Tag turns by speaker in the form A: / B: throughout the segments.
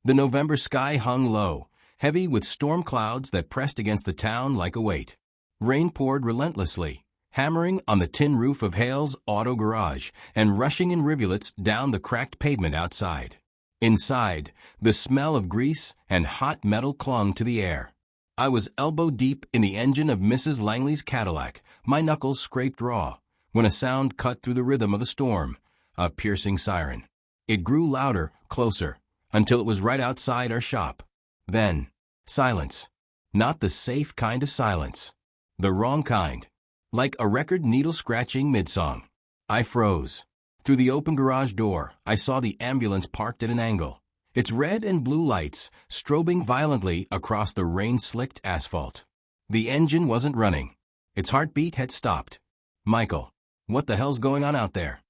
A: The November sky hung low, heavy with storm clouds that pressed against the town like a weight. Rain poured relentlessly, hammering on the tin roof of Hale's auto garage and rushing in rivulets down the cracked pavement outside. Inside, the smell of grease and hot metal clung to the air. I was elbow-deep in the engine of Mrs. Langley's Cadillac, my knuckles scraped raw, when a sound cut through the rhythm of the storm, a piercing siren. It grew louder, closer, until it was right outside our shop. Then, silence. Not the safe kind of silence. The wrong kind. Like a record needle scratching mid-song. I froze. Through the open garage door, I saw the ambulance parked at an angle, its red and blue lights strobing violently across the rain-slicked asphalt. The engine wasn't running. Its heartbeat had stopped. Michael, what the hell's going on out there?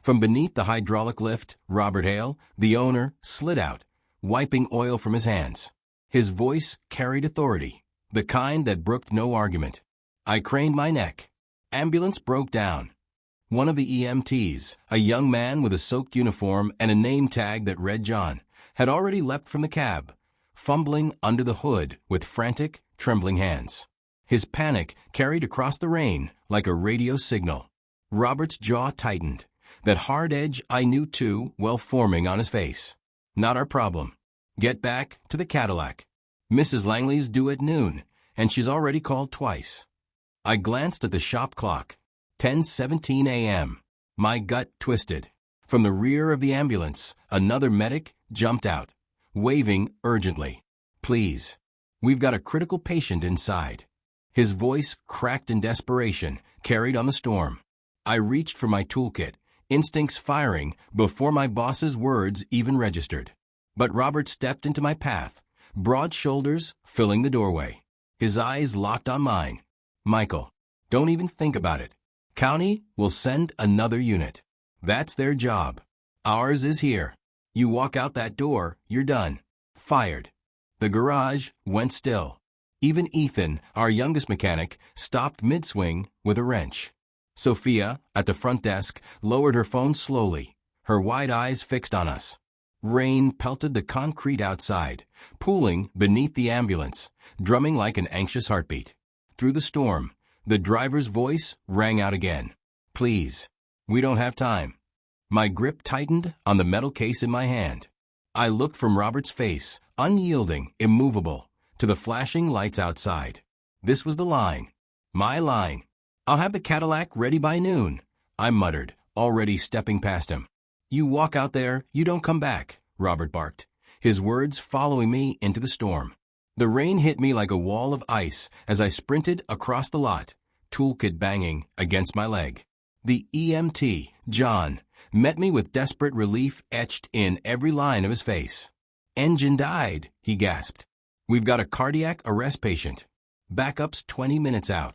A: From beneath the hydraulic lift, Robert Hale, the owner, slid out, wiping oil from his hands. His voice carried authority, the kind that brooked no argument. I craned my neck. Ambulance broke down. One of the EMTs, a young man with a soaked uniform and a name tag that read John, had already leapt from the cab, fumbling under the hood with frantic, trembling hands. His panic carried across the rain like a radio signal. Robert's jaw tightened, that hard edge I knew too well forming on his face. Not our problem. Get back to the Cadillac. Mrs. Langley's due at noon, and she's already called twice. I glanced at the shop clock. 10:17 a.m. My gut twisted. From the rear of the ambulance, another medic jumped out, waving urgently. Please. We've got a critical patient inside. His voice, cracked in desperation, carried on the storm. I reached for my toolkit, instincts firing before my boss's words even registered. But Robert stepped into my path, broad shoulders filling the doorway. His eyes locked on mine. Michael, don't even think about it. County will send another unit. That's their job. Ours is here. You walk out that door, you're done. Fired. The garage went still. Even Ethan, our youngest mechanic, stopped mid-swing with a wrench. Sophia, at the front desk, lowered her phone slowly, her wide eyes fixed on us. Rain pelted the concrete outside, pooling beneath the ambulance, drumming like an anxious heartbeat. Through the storm, the driver's voice rang out again. Please, we don't have time. My grip tightened on the metal case in my hand. I looked from Robert's face, unyielding, immovable, to the flashing lights outside. This was the line. My line. I'll have the Cadillac ready by noon, I muttered, already stepping past him. You walk out there, you don't come back, Robert barked, his words following me into the storm. The rain hit me like a wall of ice as I sprinted across the lot, toolkit banging against my leg. The EMT, John, met me with desperate relief etched in every line of his face. Engine died, he gasped. We've got a cardiac arrest patient. Backup's 20 minutes out.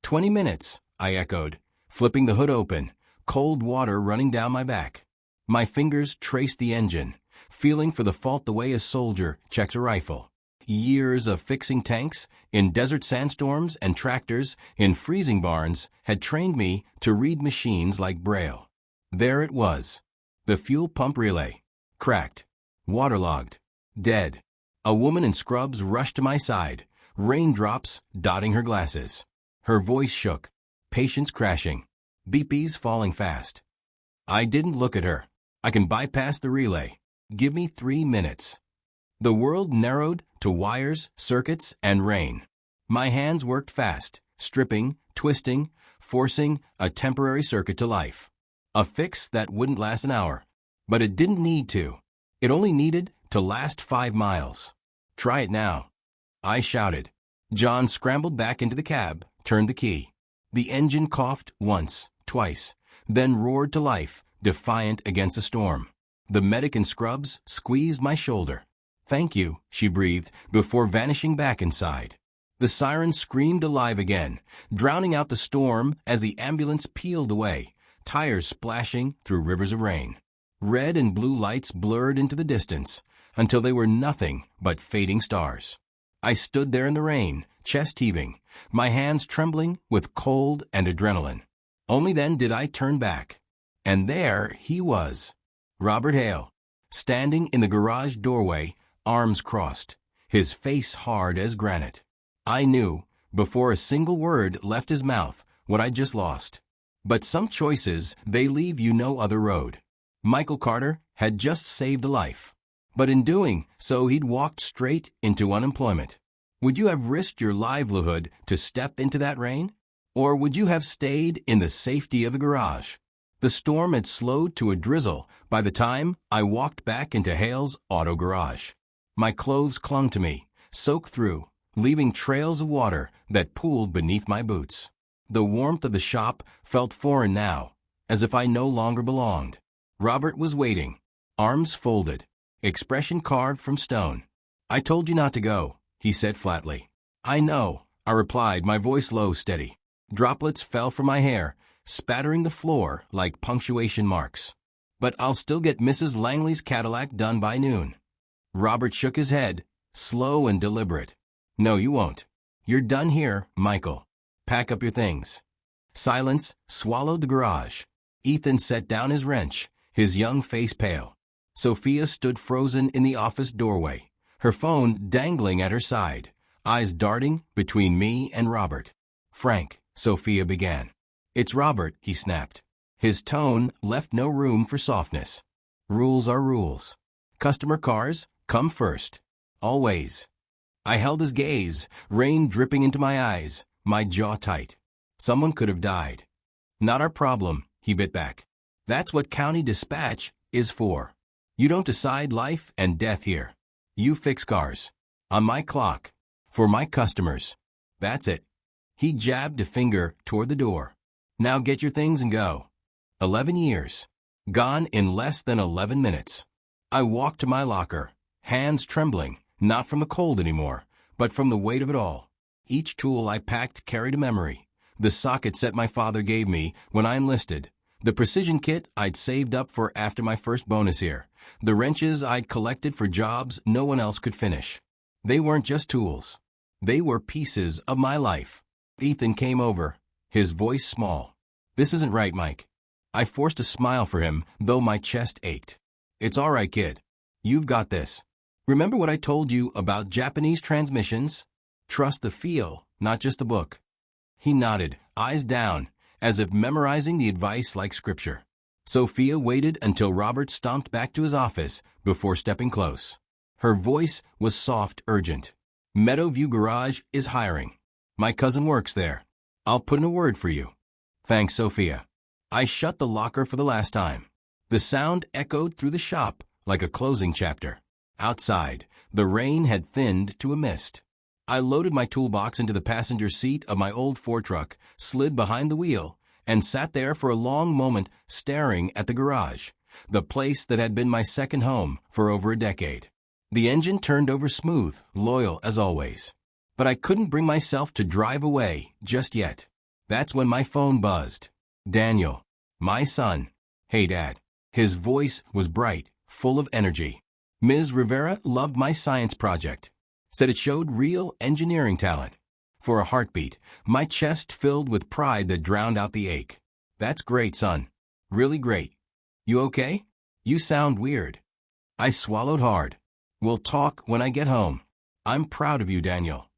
A: 20 minutes, I echoed, flipping the hood open, cold water running down my back. My fingers traced the engine, feeling for the fault the way a soldier checks a rifle. Years of fixing tanks, in desert sandstorms and tractors, in freezing barns, had trained me to read machines like Braille. There it was. The fuel pump relay. Cracked. Waterlogged. Dead. A woman in scrubs rushed to my side, raindrops dotting her glasses. Her voice shook. Patience crashing. BPs falling fast. I didn't look at her. I can bypass the relay. Give me 3 minutes. The world narrowed to wires, circuits, and rain. My hands worked fast, stripping, twisting, forcing a temporary circuit to life. A fix that wouldn't last an hour. But it didn't need to. It only needed to last 5 miles. Try it now, I shouted. John scrambled back into the cab, turned the key. The engine coughed once, twice, then roared to life, defiant against the storm. The medic in scrubs squeezed my shoulder. Thank you, she breathed, before vanishing back inside. The siren screamed alive again, drowning out the storm as the ambulance peeled away, tires splashing through rivers of rain. Red and blue lights blurred into the distance, until they were nothing but fading stars. I stood there in the rain, chest heaving, my hands trembling with cold and adrenaline. Only then did I turn back. And there he was, Robert Hale, standing in the garage doorway, arms crossed, his face hard as granite. I knew, before a single word left his mouth, what I'd just lost. But some choices, they leave you no other road. Michael Carter had just saved a life. But in doing so, he'd walked straight into unemployment. Would you have risked your livelihood to step into that rain? Or would you have stayed in the safety of the garage? The storm had slowed to a drizzle by the time I walked back into Hale's auto garage. My clothes clung to me, soaked through, leaving trails of water that pooled beneath my boots. The warmth of the shop felt foreign now, as if I no longer belonged. Robert was waiting, arms folded, expression carved from stone. "I told you not to go," he said flatly. "I know," I replied, my voice low, steady. Droplets fell from my hair, spattering the floor like punctuation marks. "But I'll still get Mrs. Langley's Cadillac done by noon." Robert shook his head, slow and deliberate. "No, you won't. You're done here, Michael. Pack up your things." Silence swallowed the garage. Ethan set down his wrench, his young face pale. Sophia stood frozen in the office doorway, her phone dangling at her side, eyes darting between me and Robert. "Frank," Sophia began. "It's Robert," he snapped. His tone left no room for softness. "Rules are rules. Customer cars come first. Always." I held his gaze, rain dripping into my eyes, my jaw tight. "Someone could have died." "Not our problem," he bit back. "That's what County Dispatch is for. You don't decide life and death here. You fix cars. On my clock. For my customers. That's it." He jabbed a finger toward the door. "Now get your things and go." 11 years. Gone in less than 11 minutes. I walked to my locker, hands trembling, not from the cold anymore, but from the weight of it all. Each tool I packed carried a memory. The socket set my father gave me when I enlisted. The precision kit I'd saved up for after my first bonus year. The wrenches I'd collected for jobs no one else could finish. They weren't just tools. They were pieces of my life. Ethan came over, his voice small. "This isn't right, Mike." I forced a smile for him, though my chest ached. "It's all right, kid. You've got this. Remember what I told you about Japanese transmissions? Trust the feel, not just the book." He nodded, eyes down, as if memorizing the advice like scripture. Sophia waited until Robert stomped back to his office before stepping close. Her voice was soft, urgent. "Meadowview Garage is hiring. My cousin works there. I'll put in a word for you." "Thanks, Sophia." I shut the locker for the last time. The sound echoed through the shop like a closing chapter. Outside, the rain had thinned to a mist. I loaded my toolbox into the passenger seat of my old Ford truck, slid behind the wheel, and sat there for a long moment staring at the garage, the place that had been my second home for over a decade. The engine turned over smooth, loyal as always. But I couldn't bring myself to drive away just yet. That's when my phone buzzed. "Daniel, my son." "Hey, Dad." His voice was bright, full of energy. "Ms. Rivera loved my science project. Said it showed real engineering talent." For a heartbeat, my chest filled with pride that drowned out the ache. "That's great, son. Really great. You okay? You sound weird." I swallowed hard. "We'll talk when I get home. I'm proud of you, Daniel."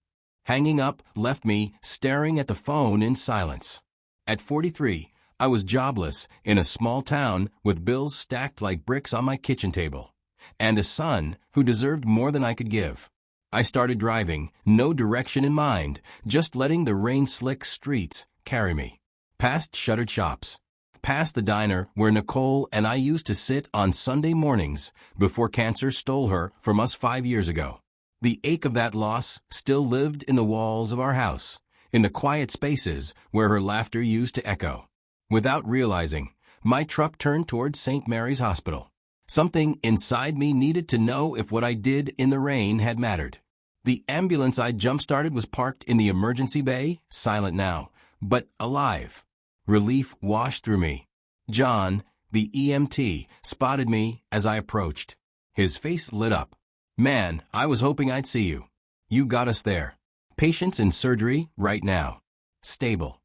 A: Hanging up left me staring at the phone in silence. At 43, I was jobless in a small town with bills stacked like bricks on my kitchen table, and a son who deserved more than I could give. I started driving, no direction in mind, just letting the rain-slick streets carry me. Past shuttered shops, past the diner where Nicole and I used to sit on Sunday mornings before cancer stole her from us 5 years ago. The ache of that loss still lived in the walls of our house, in the quiet spaces where her laughter used to echo. Without realizing, my truck turned towards St. Mary's Hospital. Something inside me needed to know if what I did in the rain had mattered. The ambulance I jump-started was parked in the emergency bay, silent now, but alive. Relief washed through me. John, the EMT, spotted me as I approached. His face lit up. "Man, I was hoping I'd see you. You got us there. Patient's in surgery right now. Stable."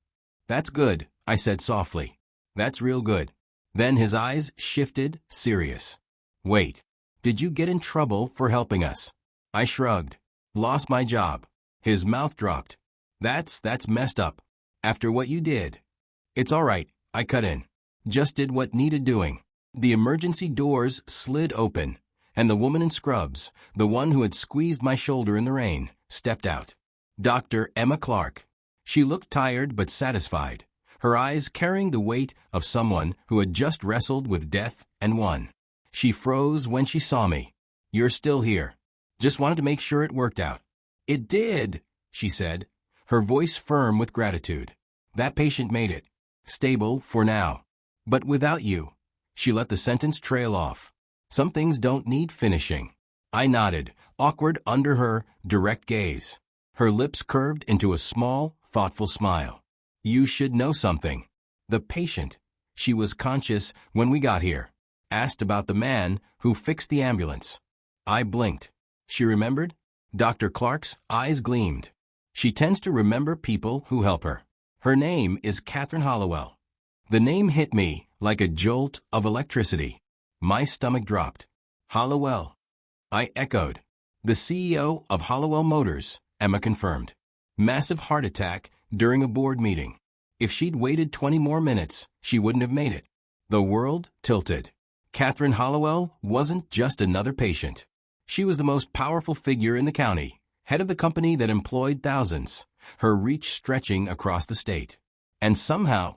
A: "That's good," I said softly. "That's real good." Then his eyes shifted, serious. "Wait, did you get in trouble for helping us?" I shrugged. Lost my job. His mouth dropped. That's messed up. After what you did. It's all right, I cut in. Just did what needed doing. The emergency doors slid open, and the woman in scrubs, the one who had squeezed my shoulder in the rain, stepped out. Dr. Emma Clark. She looked tired but satisfied, her eyes carrying the weight of someone who had just wrestled with death and won. She froze when she saw me. You're still here. Just wanted to make sure it worked out. It did, she said, her voice firm with gratitude. That patient made it. Stable for now. But without you. She let the sentence trail off. Some things don't need finishing. I nodded, awkward under her direct gaze. Her lips curved into a small, thoughtful smile. You should know something. The patient. She was conscious when we got here. Asked about the man who fixed the ambulance. I blinked. She remembered? Dr. Clark's eyes gleamed. She tends to remember people who help her. Her name is Catherine Hollowell. The name hit me like a jolt of electricity. My stomach dropped. Hollowell. I echoed. The CEO of Hollowell Motors, Emma confirmed. Massive heart attack during a board meeting. If she'd waited 20 more minutes, she wouldn't have made it. The world tilted. Catherine Hollowell wasn't just another patient. She was the most powerful figure in the county, head of the company that employed thousands, her reach stretching across the state. And somehow,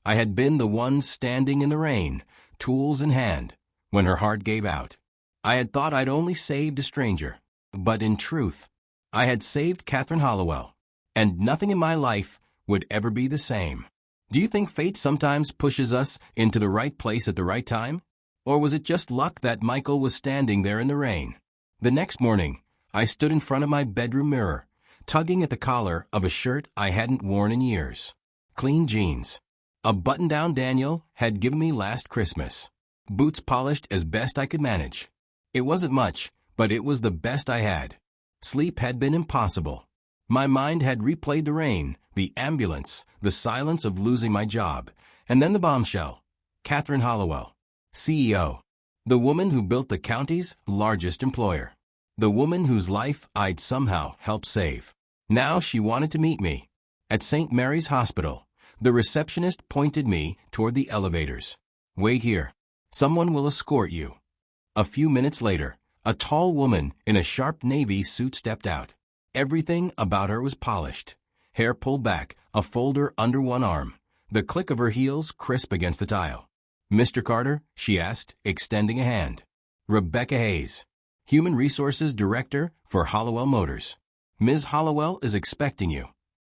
A: I had been the one standing in the rain, tools in hand, when her heart gave out. I had thought I'd only saved a stranger, but in truth, I had saved Catherine Hollowell, and nothing in my life would ever be the same. Do you think fate sometimes pushes us into the right place at the right time? Or was it just luck that Michael was standing there in the rain? The next morning, I stood in front of my bedroom mirror, tugging at the collar of a shirt I hadn't worn in years. Clean jeans. A button-down Daniel had given me last Christmas. Boots polished as best I could manage. It wasn't much, but it was the best I had. Sleep had been impossible. My mind had replayed the rain, the ambulance, the silence of losing my job, and then the bombshell. Catherine Hollowell, CEO. The woman who built the county's largest employer. The woman whose life I'd somehow helped save. Now she wanted to meet me. At St. Mary's Hospital, the receptionist pointed me toward the elevators. Wait here. Someone will escort you. A few minutes later, a tall woman in a sharp navy suit stepped out. Everything about her was polished. Hair pulled back, a folder under one arm, the click of her heels crisp against the tile. Mr. Carter, she asked, extending a hand. Rebecca Hayes, Human Resources Director for Hollowell Motors. Ms. Hollowell is expecting you.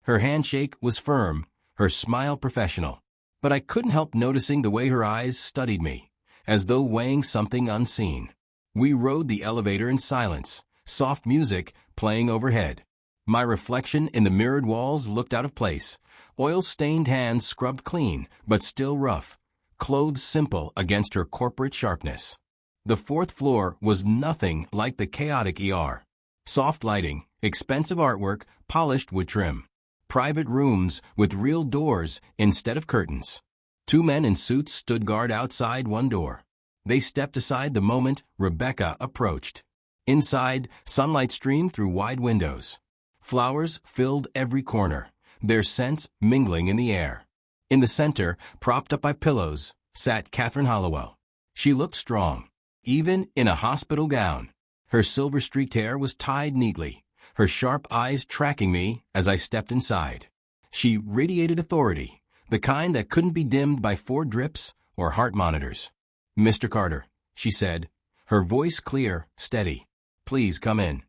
A: Her handshake was firm, her smile professional. But I couldn't help noticing the way her eyes studied me, as though weighing something unseen. We rode the elevator in silence, soft music playing overhead. My reflection in the mirrored walls looked out of place, oil-stained hands scrubbed clean, but still rough, clothes simple against her corporate sharpness. The fourth floor was nothing like the chaotic ER. Soft lighting, expensive artwork, polished wood trim. Private rooms with real doors instead of curtains. Two men in suits stood guard outside one door. They stepped aside the moment Rebecca approached. Inside, sunlight streamed through wide windows. Flowers filled every corner, their scents mingling in the air. In the center, propped up by pillows, sat Catherine Hollowell. She looked strong, even in a hospital gown. Her silver-streaked hair was tied neatly, her sharp eyes tracking me as I stepped inside. She radiated authority, the kind that couldn't be dimmed by 4 drips or heart monitors. Mr. Carter, she said, her voice clear, steady. Please come in.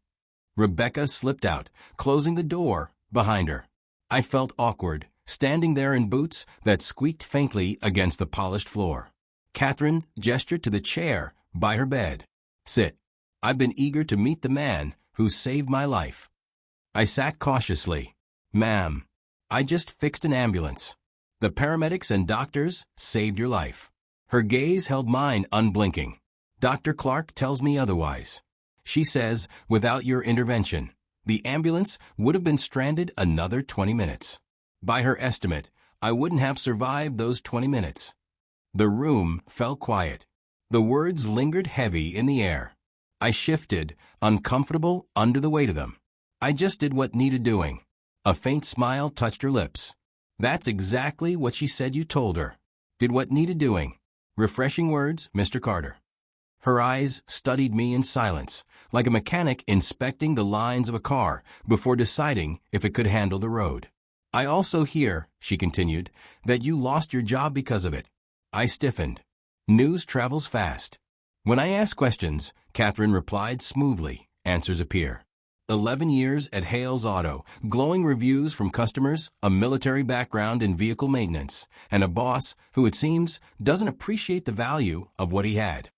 A: Rebecca slipped out, closing the door behind her. I felt awkward, standing there in boots that squeaked faintly against the polished floor. Catherine gestured to the chair by her bed. Sit. I've been eager to meet the man who saved my life. I sat cautiously. Ma'am, I just fixed an ambulance. The paramedics and doctors saved your life. Her gaze held mine unblinking. Dr. Clark tells me otherwise. She says, without your intervention, the ambulance would have been stranded another 20 minutes. By her estimate, I wouldn't have survived those 20 minutes. The room fell quiet. The words lingered heavy in the air. I shifted, uncomfortable under the weight of them. I just did what needed doing. A faint smile touched her lips. That's exactly what she said you told her. Did what needed doing. Refreshing words, Mr. Carter. Her eyes studied me in silence, like a mechanic inspecting the lines of a car before deciding if it could handle the road. I also hear, she continued, that you lost your job because of it. I stiffened. News travels fast. When I ask questions, Catherine replied smoothly. Answers appear. 11 years at Hales Auto, glowing reviews from customers, a military background in vehicle maintenance, and a boss who, it seems, doesn't appreciate the value of what he had.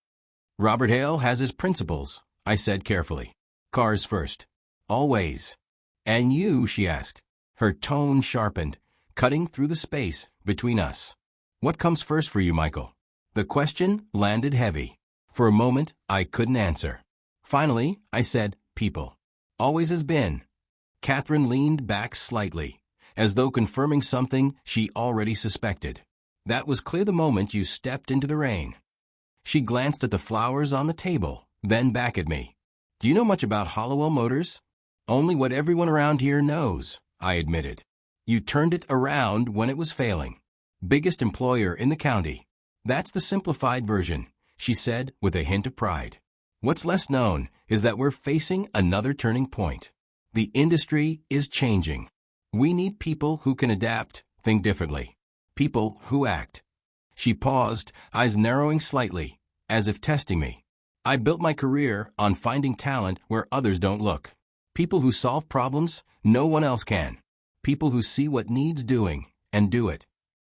A: Robert Hale has his principles, I said carefully. Cars first. Always. And you, she asked. Her tone sharpened, cutting through the space between us. What comes first for you, Michael? The question landed heavy. For a moment, I couldn't answer. Finally, I said, people. Always has been. Catherine leaned back slightly, as though confirming something she already suspected. That was clear the moment you stepped into the rain. She glanced at the flowers on the table, then back at me. Do you know much about Hollowell Motors? Only what everyone around here knows, I admitted. You turned it around when it was failing. Biggest employer in the county. That's the simplified version, she said with a hint of pride. What's less known is that we're facing another turning point. The industry is changing. We need people who can adapt, think differently. People who act. She paused, eyes narrowing slightly, as if testing me. I built my career on finding talent where others don't look. People who solve problems no one else can. People who see what needs doing and do it.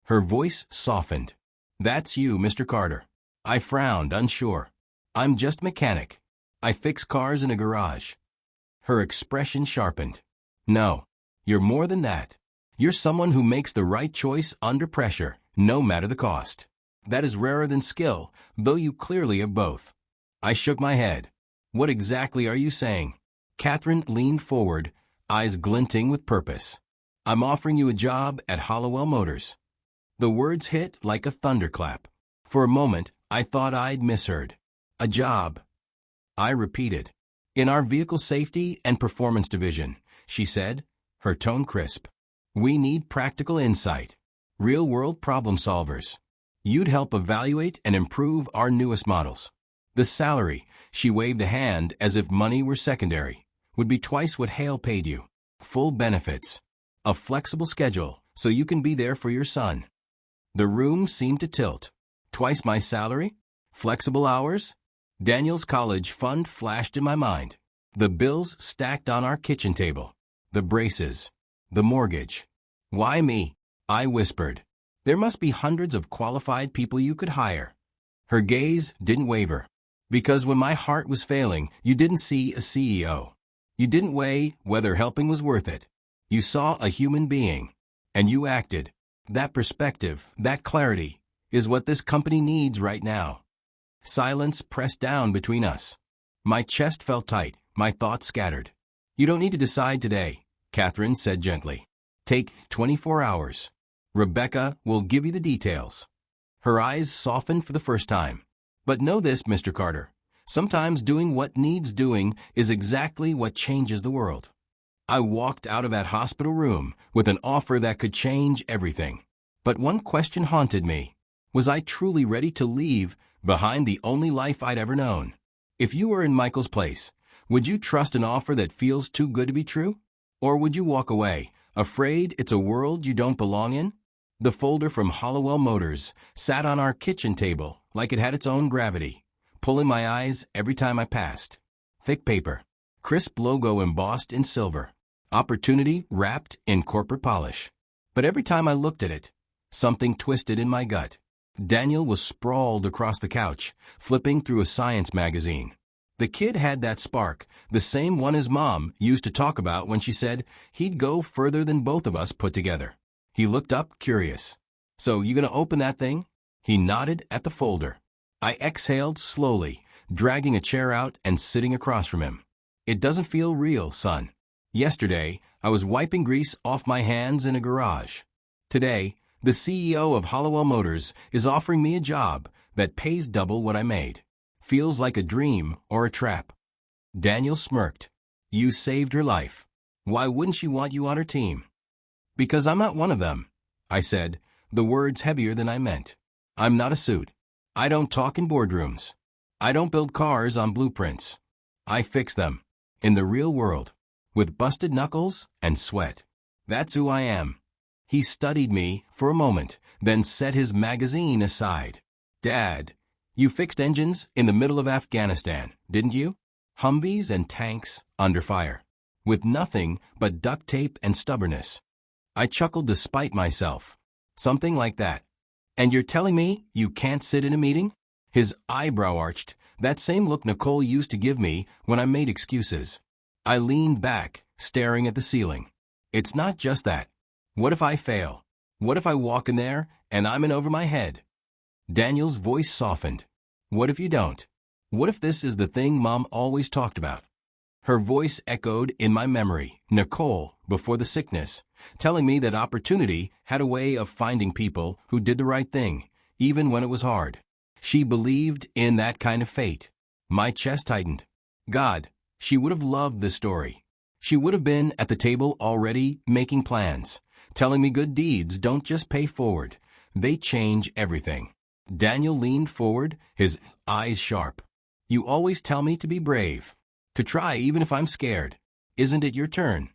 A: Her voice softened. That's you, Mr. Carter. I frowned, unsure. I'm just a mechanic. I fix cars in a garage. Her expression sharpened. No, you're more than that. You're someone who makes the right choice under pressure, no matter the cost. That is rarer than skill, though you clearly have both. I shook my head. What exactly are you saying? Catherine leaned forward, eyes glinting with purpose. I'm offering you a job at Hollowell Motors. The words hit like a thunderclap. For a moment, I thought I'd misheard. A job. I repeated. In our vehicle safety and performance division, she said, her tone crisp. We need practical insight. Real-world problem solvers. You'd help evaluate and improve our newest models. The salary, she waved a hand as if money were secondary, would be twice what Hale paid you. Full benefits. A flexible schedule so you can be there for your son. The room seemed to tilt. Twice my salary? Flexible hours? Daniel's college fund flashed in my mind. The bills stacked on our kitchen table. The braces. The mortgage. Why me? I whispered. There must be hundreds of qualified people you could hire. Her gaze didn't waver. Because when my heart was failing, you didn't see a CEO. You didn't weigh whether helping was worth it. You saw a human being. And you acted. That perspective, that clarity, is what this company needs right now. Silence pressed down between us. My chest felt tight, my thoughts scattered. You don't need to decide today, Catherine said gently. Take 24 hours. Rebecca will give you the details. Her eyes softened for the first time. But know this, Mr. Carter. Sometimes doing what needs doing is exactly what changes the world. I walked out of that hospital room with an offer that could change everything. But one question haunted me. Was I truly ready to leave behind the only life I'd ever known? If you were in Michael's place, would you trust an offer that feels too good to be true? Or would you walk away, afraid it's a world you don't belong in? The folder from Hollowell Motors sat on our kitchen table like it had its own gravity, pulling my eyes every time I passed. Thick paper, crisp logo embossed in silver, opportunity wrapped in corporate polish. But every time I looked at it, something twisted in my gut. Daniel was sprawled across the couch, flipping through a science magazine. The kid had that spark, the same one his mom used to talk about when she said he'd go further than both of us put together. He looked up, curious. So you gonna open that thing? He nodded at the folder. I exhaled slowly, dragging a chair out and sitting across from him. It doesn't feel real, son. Yesterday, I was wiping grease off my hands in a garage. Today, the CEO of Hollowell Motors is offering me a job that pays double what I made. Feels like a dream or a trap. Daniel smirked. You saved her life. Why wouldn't she want you on her team? Because I'm not one of them, I said, the words heavier than I meant. I'm not a suit. I don't talk in boardrooms. I don't build cars on blueprints. I fix them. In the real world. With busted knuckles and sweat. That's who I am. He studied me for a moment, then set his magazine aside. Dad, you fixed engines in the middle of Afghanistan, didn't you? Humvees and tanks under fire. With nothing but duct tape and stubbornness. I chuckled despite myself. Something like that. And you're telling me you can't sit in a meeting? His eyebrow arched, that same look Nicole used to give me when I made excuses. I leaned back, staring at the ceiling. It's not just that. What if I fail? What if I walk in there and I'm in over my head? Daniel's voice softened. What if you don't? What if this is the thing Mom always talked about? Her voice echoed in my memory, Nicole, before the sickness, telling me that opportunity had a way of finding people who did the right thing, even when it was hard. She believed in that kind of fate. My chest tightened. God, she would have loved this story. She would have been at the table already making plans, telling me good deeds don't just pay forward, they change everything. Daniel leaned forward, his eyes sharp. You always tell me to be brave. To try even if I'm scared. Isn't it your turn?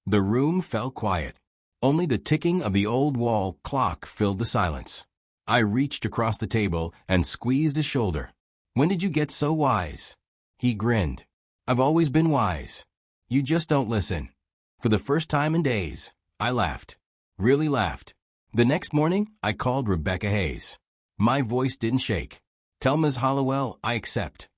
A: The room fell quiet. Only the ticking of the old wall clock filled the silence. I reached across the table and squeezed his shoulder. When did you get so wise? He grinned. I've always been wise. You just don't listen. For the first time in days, I laughed. Really laughed. The next morning, I called Rebecca Hayes. My voice didn't shake. Tell Ms. Hollowell I accept.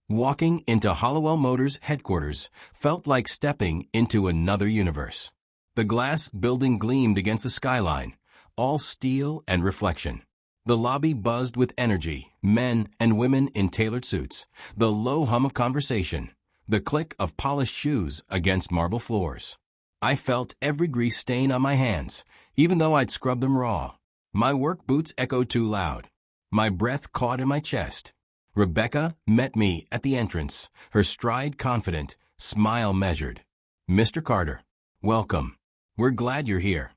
A: Walking into Hollowell Motors headquarters felt like stepping into another universe. The glass building gleamed against the skyline, all steel and reflection. The lobby buzzed with energy, men and women in tailored suits, the low hum of conversation, the click of polished shoes against marble floors. I felt every grease stain on my hands, even though I'd scrubbed them raw. My work boots echoed too loud. My breath caught in my chest. Rebecca met me at the entrance, her stride confident, smile measured. Mr. Carter, welcome. We're glad you're here.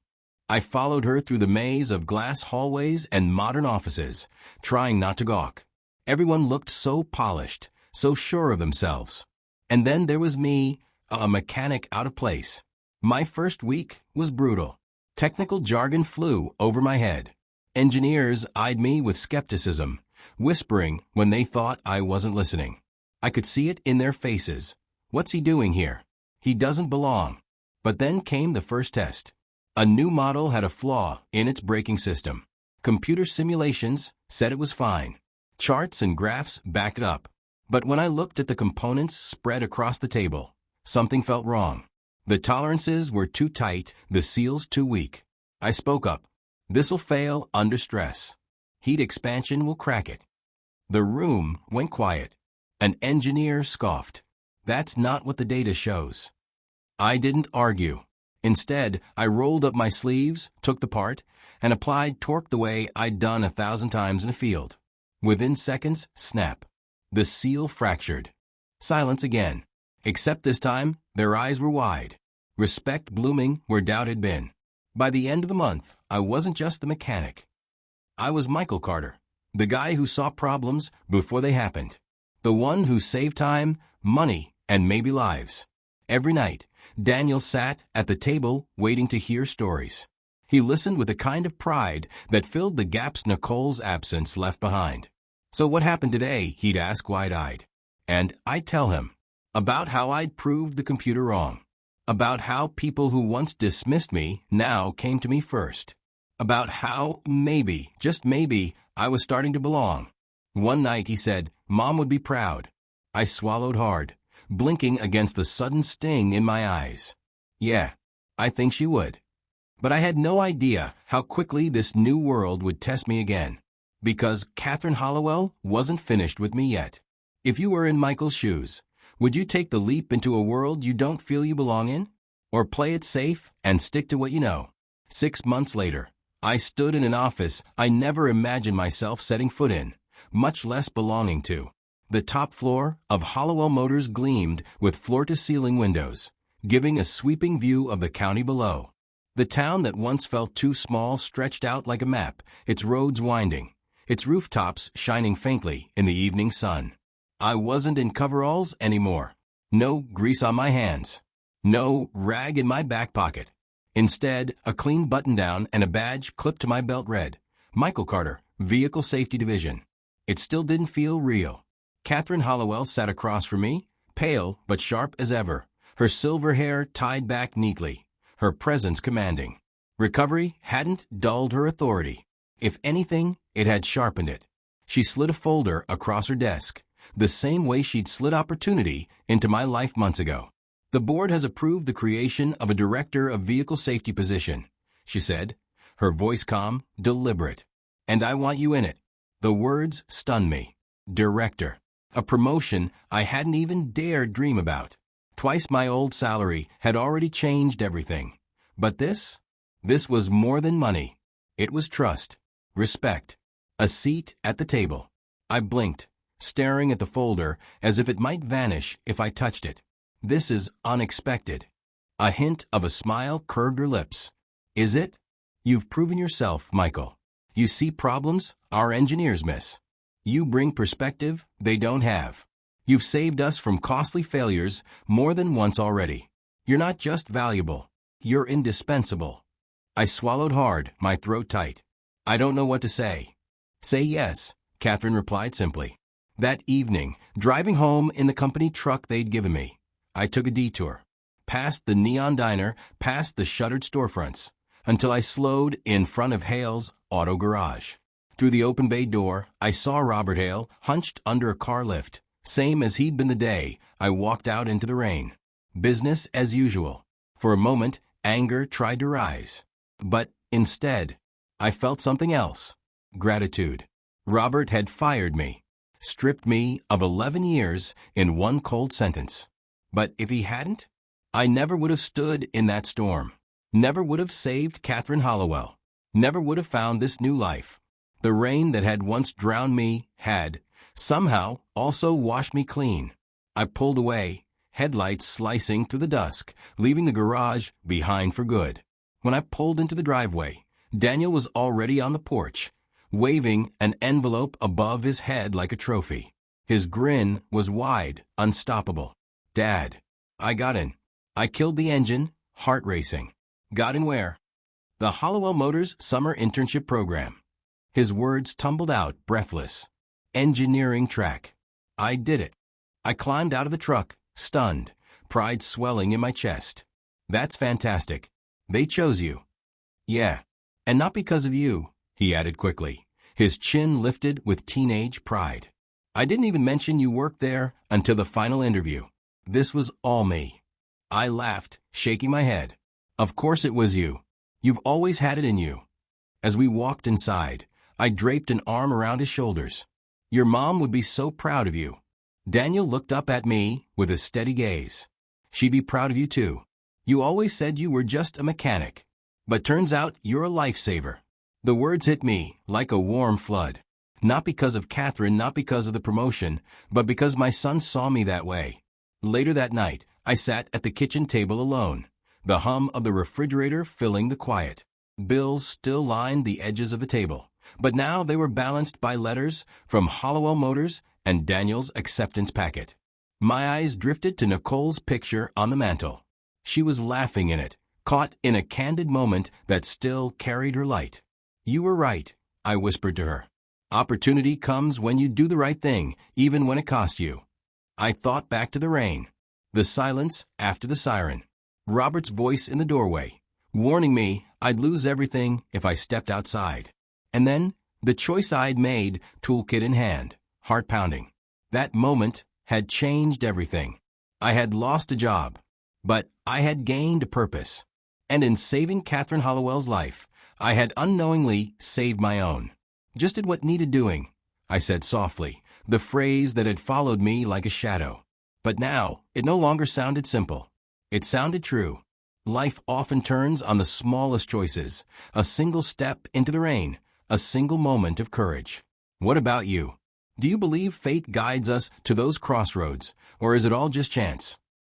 A: I followed her through the maze of glass hallways and modern offices, trying not to gawk. Everyone looked so polished, so sure of themselves. And then there was me, a mechanic out of place. My first week was brutal. Technical jargon flew over my head. Engineers eyed me with skepticism, whispering when they thought I wasn't listening. I could see it in their faces. What's he doing here? He doesn't belong. But then came the first test. A new model had a flaw in its braking system. Computer simulations said it was fine. Charts and graphs backed it up. But when I looked at the components spread across the table, something felt wrong. The tolerances were too tight, the seals too weak. I spoke up. This'll fail under stress. Heat expansion will crack it. The room went quiet. An engineer scoffed. That's not what the data shows. I didn't argue. Instead, I rolled up my sleeves, took the part, and applied torque the way I'd done 1,000 times in the field. Within seconds, snap. The seal fractured. Silence again. Except this time, their eyes were wide. Respect blooming where doubt had been. By the end of the month, I wasn't just the mechanic. I was Michael Carter, the guy who saw problems before they happened. The one who saved time, money, and maybe lives. Every night, Daniel sat at the table waiting to hear stories. He listened with a kind of pride that filled the gaps Nicole's absence left behind. So what happened today, he'd ask wide-eyed. And I'd tell him about how I'd proved the computer wrong. About how people who once dismissed me now came to me first. About how, maybe, just maybe, I was starting to belong. One night he said, Mom would be proud. I swallowed hard, blinking against the sudden sting in my eyes. Yeah, I think she would. But I had no idea how quickly this new world would test me again. Because Catherine Hollowell wasn't finished with me yet. If you were in Michael's shoes, would you take the leap into a world you don't feel you belong in? Or play it safe and stick to what you know? 6 months later, I stood in an office I never imagined myself setting foot in, much less belonging to. The top floor of Hollowell Motors gleamed with floor-to-ceiling windows, giving a sweeping view of the county below. The town that once felt too small stretched out like a map, its roads winding, its rooftops shining faintly in the evening sun. I wasn't in coveralls anymore. No grease on my hands. No rag in my back pocket. Instead, a clean button-down and a badge clipped to my belt read, Michael Carter, Vehicle Safety Division. It still didn't feel real. Catherine Hollowell sat across from me, pale but sharp as ever, her silver hair tied back neatly, her presence commanding. Recovery hadn't dulled her authority. If anything, it had sharpened it. She slid a folder across her desk, the same way she'd slid opportunity into my life months ago. The board has approved the creation of a director of vehicle safety position, she said, her voice calm, deliberate. And I want you in it. The words stunned me. Director. A promotion I hadn't even dared dream about. Twice my old salary had already changed everything. But this was more than money. It was trust, respect, a seat at the table. I blinked, staring at the folder as if it might vanish if I touched it. This is unexpected. A hint of a smile curved her lips. Is it? You've proven yourself, Michael. You see problems our engineers miss. You bring perspective they don't have. You've saved us from costly failures more than once already. You're not just valuable. You're indispensable. I swallowed hard, my throat tight. I don't know what to say. Say yes, Catherine replied simply. That evening, driving home in the company truck they'd given me, I took a detour, past the neon diner, past the shuttered storefronts, until I slowed in front of Hale's auto garage. Through the open bay door, I saw Robert Hale hunched under a car lift, same as he'd been the day I walked out into the rain. Business as usual. For a moment, anger tried to rise. But instead, I felt something else. Gratitude. Robert had fired me, stripped me of 11 years in one cold sentence. But if he hadn't, I never would have stood in that storm. Never would have saved Catherine Hollowell. Never would have found this new life. The rain that had once drowned me had, somehow, also washed me clean. I pulled away, headlights slicing through the dusk, leaving the garage behind for good. When I pulled into the driveway, Daniel was already on the porch, waving an envelope above his head like a trophy. His grin was wide, unstoppable. Dad. I got in. I killed the engine, heart racing. Got in where? The Hollowell Motors Summer Internship Program. His words tumbled out, breathless. Engineering track. I did it. I climbed out of the truck, stunned, pride swelling in my chest. That's fantastic. They chose you. Yeah. And not because of you, he added quickly, his chin lifted with teenage pride. I didn't even mention you worked there until the final interview. This was all me. I laughed, shaking my head. Of course it was you. You've always had it in you. As we walked inside, I draped an arm around his shoulders. Your mom would be so proud of you. Daniel looked up at me with a steady gaze. She'd be proud of you too. You always said you were just a mechanic. But turns out you're a lifesaver. The words hit me like a warm flood. Not because of Catherine, not because of the promotion, but because my son saw me that way. Later that night, I sat at the kitchen table alone, the hum of the refrigerator filling the quiet. Bills still lined the edges of the table, but now they were balanced by letters from Hollowell Motors and Daniel's acceptance packet. My eyes drifted to Nicole's picture on the mantel. She was laughing in it, caught in a candid moment that still carried her light. You were right, I whispered to her. Opportunity comes when you do the right thing, even when it costs you. I thought back to the rain, the silence after the siren, Robert's voice in the doorway, warning me I'd lose everything if I stepped outside. And then, the choice I'd made, toolkit in hand, heart pounding. That moment had changed everything. I had lost a job, but I had gained a purpose. And in saving Catherine Hollowell's life, I had unknowingly saved my own. Just did what needed doing, I said softly, the phrase that had followed me like a shadow. But now, it no longer sounded simple. It sounded true. Life often turns on the smallest choices, a single step into the rain, a single moment of courage. What about you? Do you believe fate guides us to those crossroads, or is it all just chance?